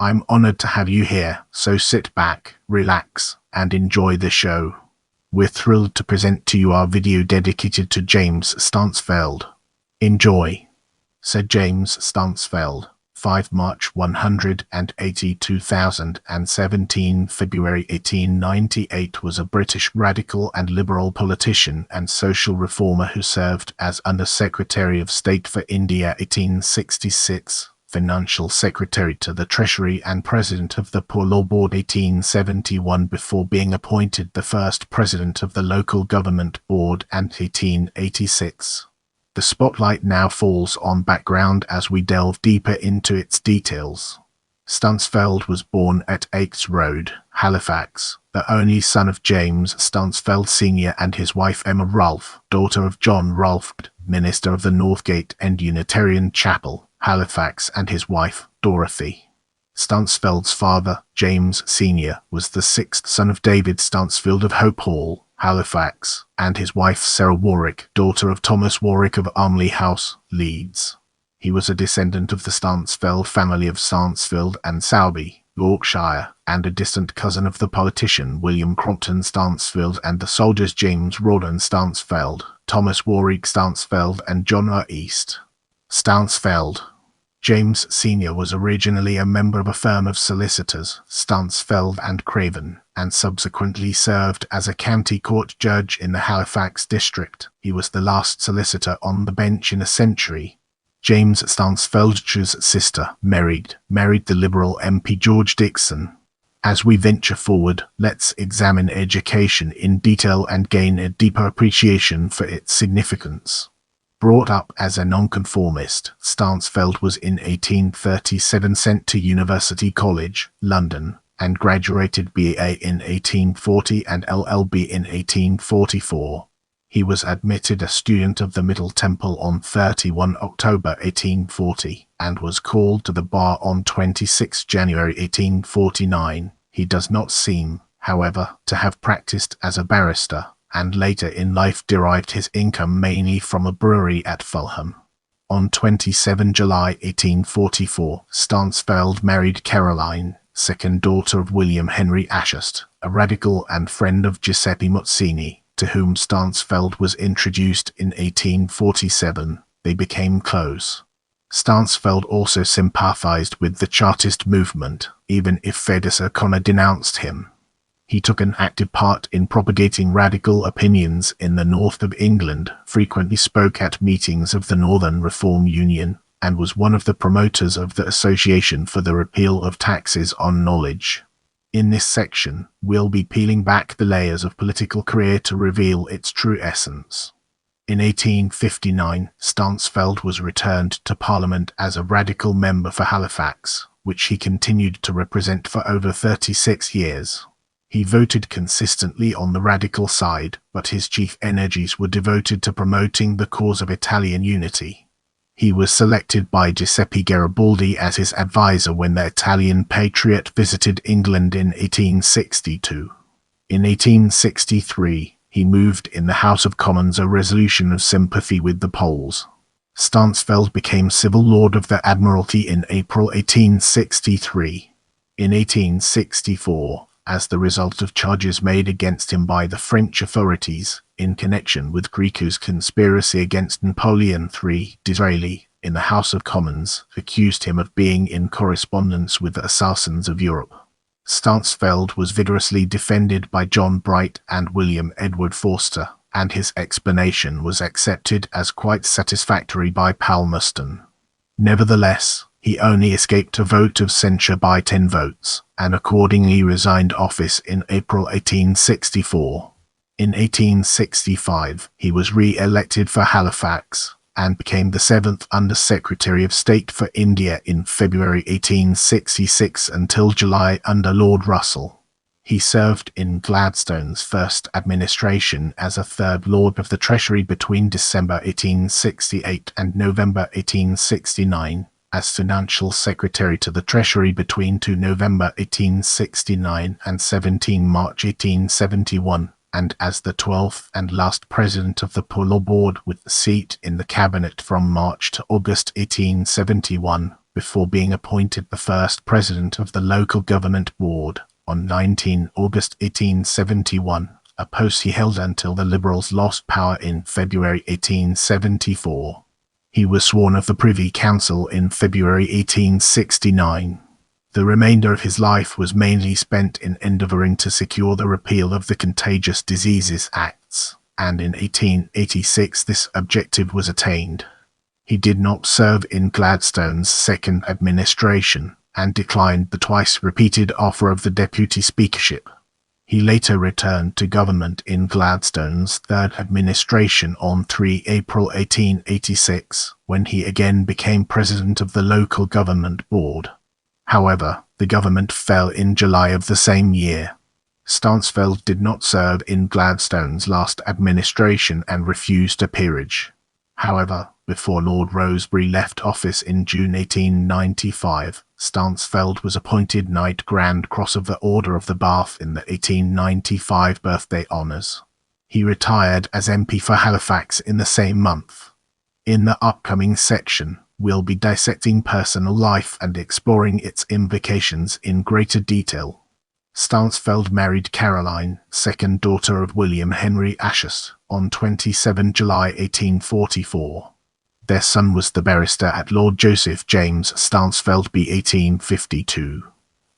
I'm honored to have you here, so sit back, relax, and enjoy the show. We're thrilled to present to you our video dedicated to James Stansfeld. Enjoy, said James Stansfeld. 5 March 180 2017 February 1898 was a British radical and liberal politician and social reformer who served as Under Secretary of State for India 1866, Financial Secretary to the Treasury and President of the Poor Law Board 1871 before being appointed the first President of the Local Government Board and 1886. The spotlight now falls on background as we delve deeper into its details. Stansfeld was born at Aix Road, Halifax, the only son of James Stansfeld Sr. and his wife Emma Rolfe, daughter of John Rolfe, minister of the Northgate and Unitarian Chapel, Halifax, and his wife, Dorothy. Stansfeld's father, James Sr., was the sixth son of David Stansfeld of Hope Hall, Halifax, and his wife Sarah Warwick, daughter of Thomas Warwick of Armley House, Leeds. He was a descendant of the Stansfeld family of Stansfeld and Sowerby, Yorkshire, and a distant cousin of the politician William Crompton Stansfeld and the soldiers James Rawdon Stansfeld, Thomas Warwick Stansfeld, and John R. East. Stansfeld. James Sr. was originally a member of a firm of solicitors, Stansfeld and Craven, and subsequently served as a county court judge in the Halifax district. He was the last solicitor on the bench in a century. James Stansfeld's sister, married the Liberal MP George Dixon. As we venture forward, let's examine education in detail and gain a deeper appreciation for its significance. Brought up as a nonconformist, Stansfeld was in 1837 sent to University College, London, and graduated BA in 1840 and LLB in 1844. He was admitted a student of the Middle Temple on 31 October 1840, and was called to the bar on 26 January 1849. He does not seem, however, to have practiced as a barrister, and later in life derived his income mainly from a brewery at Fulham. On 27 July 1844, Stansfeld married Caroline, second daughter of William Henry Ashurst, a radical and friend of Giuseppe Mazzini, to whom Stansfeld was introduced in 1847. They became close. Stansfeld also sympathized with the Chartist movement, even if Feargus O'Connor denounced him. He took an active part in propagating radical opinions in the north of England, frequently spoke at meetings of the Northern Reform Union, and was one of the promoters of the Association for the Repeal of Taxes on Knowledge. In this section, we'll be peeling back the layers of political career to reveal its true essence. In 1859, Stansfeld was returned to Parliament as a radical member for Halifax, which he continued to represent for over 36 years. He voted consistently on the radical side, but his chief energies were devoted to promoting the cause of Italian unity. He was selected by Giuseppe Garibaldi as his advisor when the Italian patriot visited England in 1862. In 1863, he moved in the House of Commons a resolution of sympathy with the Poles. Stansfeld became Civil Lord of the Admiralty in April 1863. In 1864, as the result of charges made against him by the French authorities in connection with Greco's conspiracy against Napoleon III, Disraeli, in the House of Commons, accused him of being in correspondence with the assassins of Europe. Stansfeld was vigorously defended by John Bright and William Edward Forster, and his explanation was accepted as quite satisfactory by Palmerston. Nevertheless, he only escaped a vote of censure by 10 votes, and accordingly resigned office in April 1864. In 1865, he was re-elected for Halifax, and became the 7th Under Secretary of State for India in February 1866 until July under Lord Russell. He served in Gladstone's first administration as a Third Lord of the Treasury between December 1868 and November 1869, as Financial Secretary to the Treasury between 2 November 1869 and 17 March 1871, and as the 12th and last President of the Poor Law Board with the seat in the Cabinet from March to August 1871. before being appointed the first president of the local government board on 19 August 1871, a post he held until the Liberals lost power in February 1874. He was sworn of the Privy Council in February 1869. The remainder of his life was mainly spent in endeavouring to secure the repeal of the Contagious Diseases Acts, and in 1886 this objective was attained. He did not serve in Gladstone's second administration, and declined the twice-repeated offer of the deputy speakership. He later returned to government in Gladstone's third administration on 3 April 1886, when he again became president of the local government board. However, the government fell in July of the same year. Stansfeld did not serve in Gladstone's last administration and refused a peerage. However, before Lord Rosebery left office in June 1895, Stansfeld was appointed Knight Grand Cross of the Order of the Bath in the 1895 birthday honours. He retired as MP for Halifax in the same month. In the upcoming section, we'll be dissecting personal life and exploring its implications in greater detail. Stansfeld married Caroline, second daughter of William Henry Ashurst, on 27 July 1844. Their son was the barrister at Lord Joseph James Stansfeld b. 1852.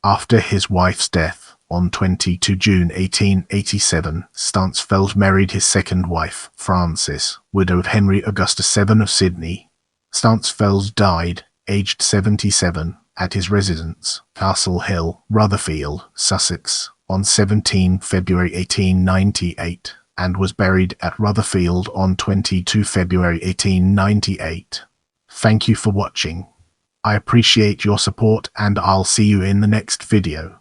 After his wife's death, on 22 June 1887, Stansfeld married his second wife, Frances, widow of Henry Augustus VII of Sydney. Stansfeld died, aged 77, at his residence, Castle Hill, Rutherfield, Sussex, on 17 February 1898, and was buried at Rutherfield on 22 February 1898. Thank you for watching. I appreciate your support, and I'll see you in the next video.